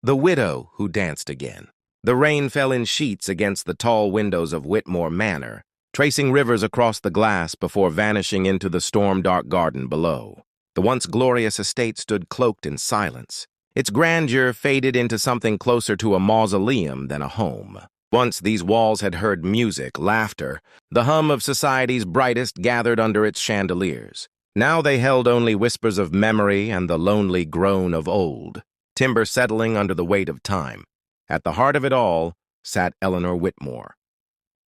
The widow who danced again. The rain fell in sheets against the tall windows of Whitmore Manor, tracing rivers across the glass before vanishing into the storm-dark garden below. The once glorious estate stood cloaked in silence. Its grandeur faded into something closer to a mausoleum than a home. Once these walls had heard music, laughter, the hum of society's brightest gathered under its chandeliers. Now they held only whispers of memory and the lonely groan of old, timber settling under the weight of time. At the heart of it all sat Eleanor Whitmore.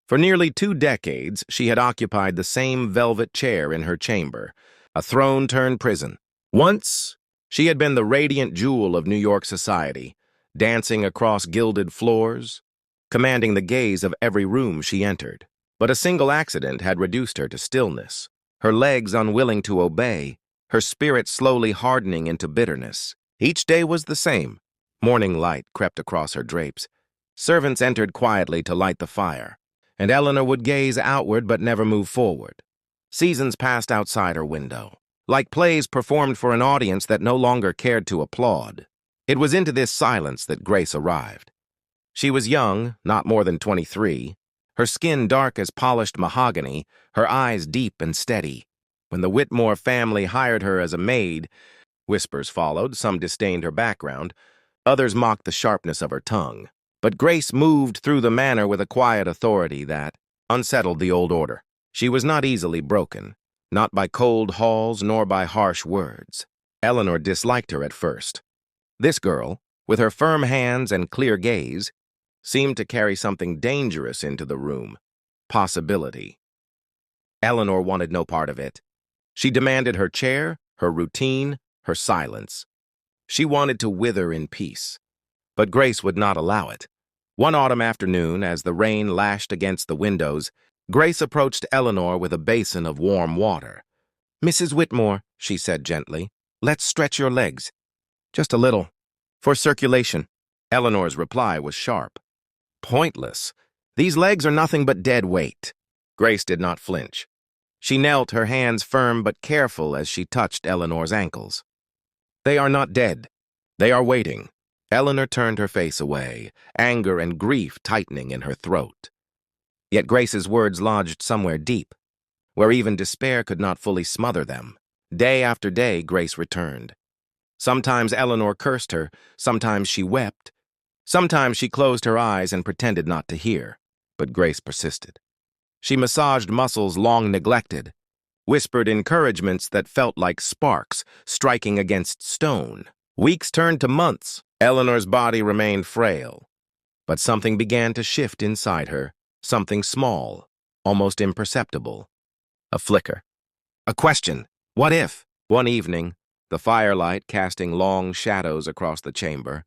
For nearly 2 decades, she had occupied the same velvet chair in her chamber, a throne turned prison. Once, she had been the radiant jewel of New York society, dancing across gilded floors, commanding the gaze of every room she entered. But a single accident had reduced her to stillness, her legs unwilling to obey, her spirit slowly hardening into bitterness. Each day was the same. Morning light crept across her drapes. Servants entered quietly to light the fire, and Eleanor would gaze outward but never move forward. Seasons passed outside her window, like plays performed for an audience that no longer cared to applaud. It was into this silence that Grace arrived. She was young, not more than 23, her skin dark as polished mahogany, her eyes deep and steady. When the Whitmore family hired her as a maid, whispers followed, some disdained her background, others mocked the sharpness of her tongue. But Grace moved through the manor with a quiet authority that unsettled the old order. She was not easily broken, not by cold halls nor by harsh words. Eleanor disliked her at first. This girl, with her firm hands and clear gaze, seemed to carry something dangerous into the room. Possibility. Eleanor wanted no part of it. She demanded her chair, her routine, her silence. She wanted to wither in peace. But Grace would not allow it. One autumn afternoon, as the rain lashed against the windows, Grace approached Eleanor with a basin of warm water. "Mrs. Whitmore," she said gently, "let's stretch your legs. Just a little. For circulation." Eleanor's reply was sharp. "Pointless. These legs are nothing but dead weight." Grace did not flinch. She knelt, her hands firm but careful as she touched Eleanor's ankles. "They are not dead. They are waiting." Eleanor turned her face away, anger and grief tightening in her throat. Yet Grace's words lodged somewhere deep, where even despair could not fully smother them. Day after day, Grace returned. Sometimes Eleanor cursed her, sometimes she wept, sometimes she closed her eyes and pretended not to hear, but Grace persisted. She massaged muscles long neglected, whispered encouragements that felt like sparks striking against stone. Weeks turned to months. Eleanor's body remained frail, but something began to shift inside her, something small, almost imperceptible. A flicker. A question. What if? One evening, the firelight casting long shadows across the chamber,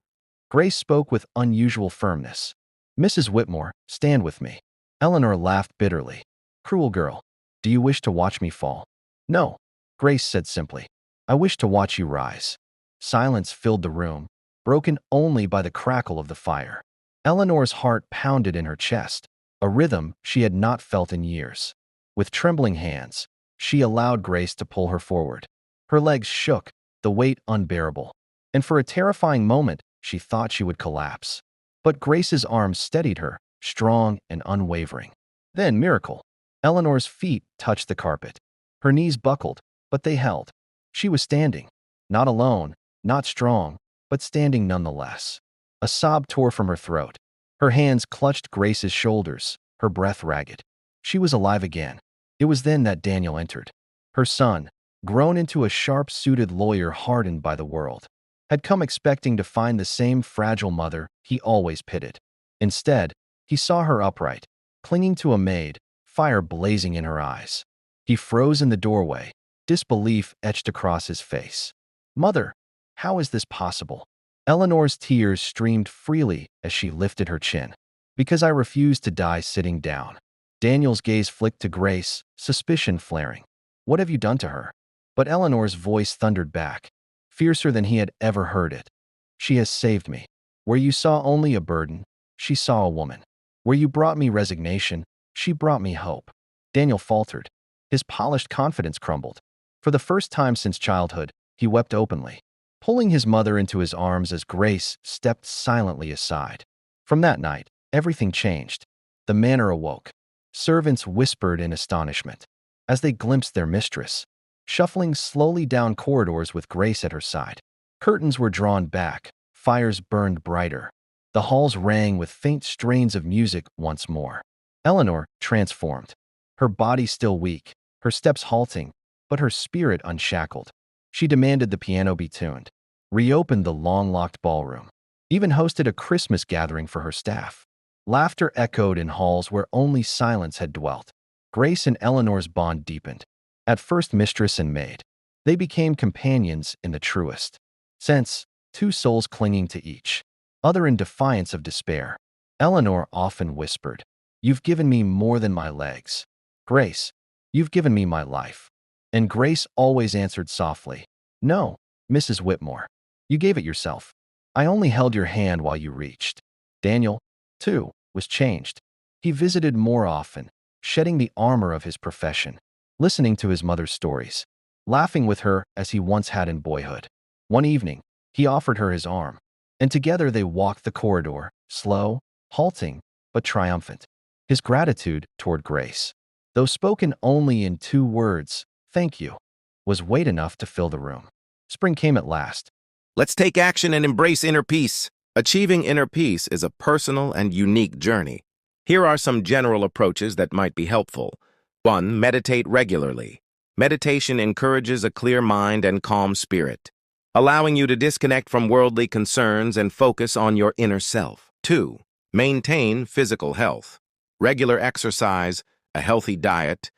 Grace spoke with unusual firmness. "Mrs. Whitmore, stand with me." Eleanor laughed bitterly. "Cruel girl, do you wish to watch me fall?" "No," Grace said simply. "I wish to watch you rise." Silence filled the room, broken only by the crackle of the fire. Eleanor's heart pounded in her chest, a rhythm she had not felt in years. With trembling hands, she allowed Grace to pull her forward. Her legs shook, the weight unbearable, and for a terrifying moment, she thought she would collapse. But Grace's arms steadied her, strong and unwavering. Then, miracle, Eleanor's feet touched the carpet. Her knees buckled, but they held. She was standing, not alone, not strong, but standing nonetheless. A sob tore from her throat. Her hands clutched Grace's shoulders, her breath ragged. She was alive again. It was then that Daniel entered. Her son, grown into a sharp-suited lawyer hardened by the world, had come expecting to find the same fragile mother he always pitied. Instead, he saw her upright, clinging to a maid, fire blazing in her eyes. He froze in the doorway, disbelief etched across his face. "Mother, how is this possible?" Eleanor's tears streamed freely as she lifted her chin. "Because I refused to die sitting down." Daniel's gaze flicked to Grace, suspicion flaring. "What have you done to her?" But Eleanor's voice thundered back, fiercer than he had ever heard it. "She has saved me. Where you saw only a burden, she saw a woman. Where you brought me resignation, she brought me hope." Daniel faltered. His polished confidence crumbled. For the first time since childhood, he wept openly. pulling his mother into his arms as Grace stepped silently aside. From that night, everything changed. The manor awoke. Servants whispered in astonishment as they glimpsed their mistress, shuffling slowly down corridors with Grace at her side. Curtains were drawn back, fires burned brighter. The halls rang with faint strains of music once more. Eleanor transformed, her body still weak, her steps halting, but her spirit unshackled. She demanded the piano be tuned, reopened the long-locked ballroom, even hosted a Christmas gathering for her staff. Laughter echoed in halls where only silence had dwelt. Grace and Eleanor's bond deepened. At first mistress and maid, they became companions in the truest sense, two souls clinging to each other in defiance of despair. Eleanor often whispered, "You've given me more than my legs. Grace, you've given me my life." And Grace always answered softly, "No, Mrs. Whitmore, you gave it yourself. I only held your hand while you reached." Daniel, too, was changed. He visited more often, shedding the armor of his profession, listening to his mother's stories, laughing with her as he once had in boyhood. One evening, he offered her his arm, and together they walked the corridor, slow, halting, but triumphant. His gratitude toward Grace, though spoken only in 2 words, "Thank you," was weight enough to fill the room. Spring came at last. Let's take action and embrace inner peace. Achieving inner peace is a personal and unique journey. Here are some general approaches that might be helpful. 1. Meditate regularly. Meditation encourages a clear mind and calm spirit, allowing you to disconnect from worldly concerns and focus on your inner self. 2. Maintain physical health. Regular exercise, a healthy diet,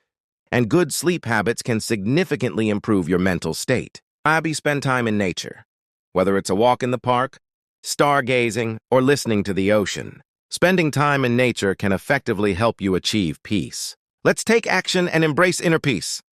and good sleep habits can significantly improve your mental state. 3. Spend time in nature. Whether it's a walk in the park, stargazing, or listening to the ocean, spending time in nature can effectively help you achieve peace. Let's take action and embrace inner peace.